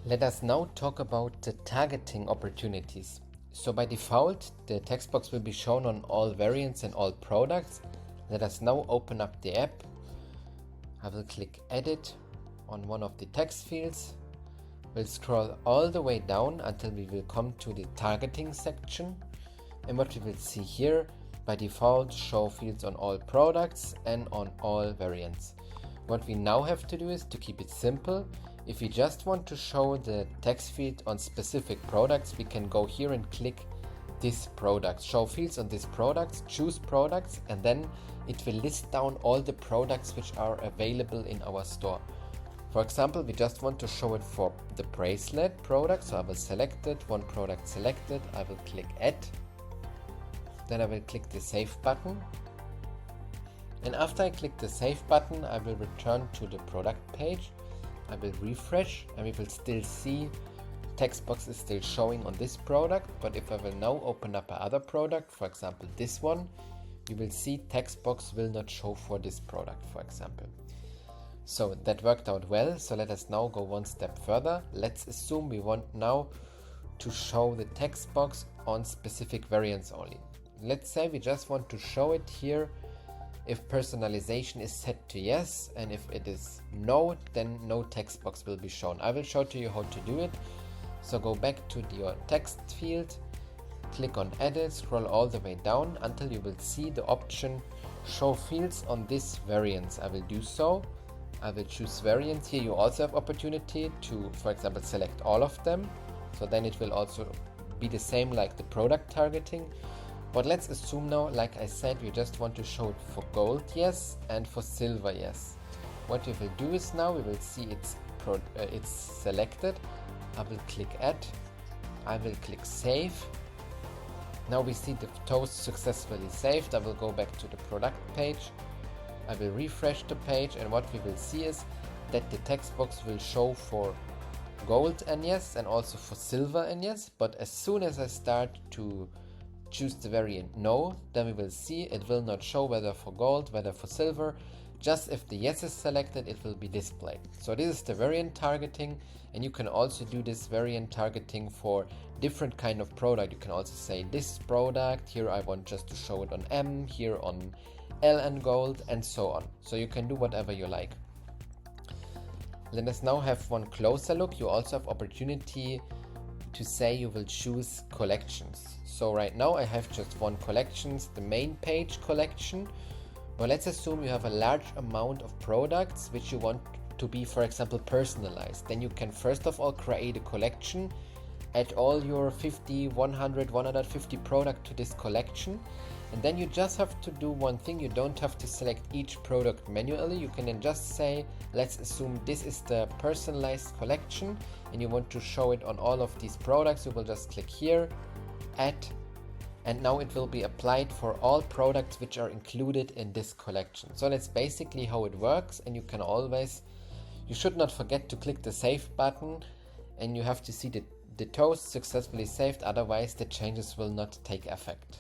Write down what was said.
Let us now talk about the targeting opportunities. So by default, the text box will be shown on all variants and all products. Let us now open up the app. I will click Edit on one of the text fields. We'll scroll all the way down until we will come to the targeting section. And what we will see here, by default, show fields on all products and on all variants. What we now have to do is to keep it simple. If we just want to show the text field on specific products, we can go here and click this product, show fields on this products, choose products, and then it will list down all the products which are available in our store. For example, we just want to show it for the bracelet product, so I will select it, one product selected, I will click Add, then I will click the Save button. And after I click the Save button, I will return to the product page. I will refresh and we will still see Textbox is still showing on this product, but if I will now open up another product, for example this one, you will see Textbox will not show for this product, for example. So that worked out well, so let us now go one step further. Let's assume we want now to show the text box on specific variants only. Let's say we just want to show it here if personalization is set to yes, and if it is no, then no text box will be shown. I will show to you how to do it. So go back to your text field, click on Edit, scroll all the way down until you will see the option Show Fields on this variants. I will do so. I will choose variants. Here you also have opportunity to, for example, select all of them. So then it will also be the same like the product targeting. But let's assume now, like I said, we just want to show it for gold, yes, and for silver, yes. What we will do is now we will see it's selected. I will click Add. I will click Save. Now we see the toast successfully saved. I will go back to the product page. I will refresh the page, and what we will see is that the text box will show for gold and yes, and also for silver and yes. But as soon as I start to choose the variant no, then we will see it will not show whether for gold, whether for silver. Just if the yes is selected, it will be displayed. So this is the variant targeting, and you can also do this variant targeting for different kind of product. You can also say this product, here I want just to show it on M, here on L and gold, and so on. So you can do whatever you like. Let us now have one closer look. You also have opportunity to say you will choose collections. So right now I have just one collection, the main page collection. But let's assume you have a large amount of products which you want to be, for example, personalized. Then you can first of all create a collection, add all your 50, 100, 150 products to this collection. And then you just have to do one thing. You don't have to select each product manually. You can then just say, let's assume this is the personalized collection and you want to show it on all of these products. You will just click here, Add, and now it will be applied for all products which are included in this collection. So that's basically how it works, and you can always, you should not forget to click the Save button, and you have to see the toast successfully saved, otherwise the changes will not take effect.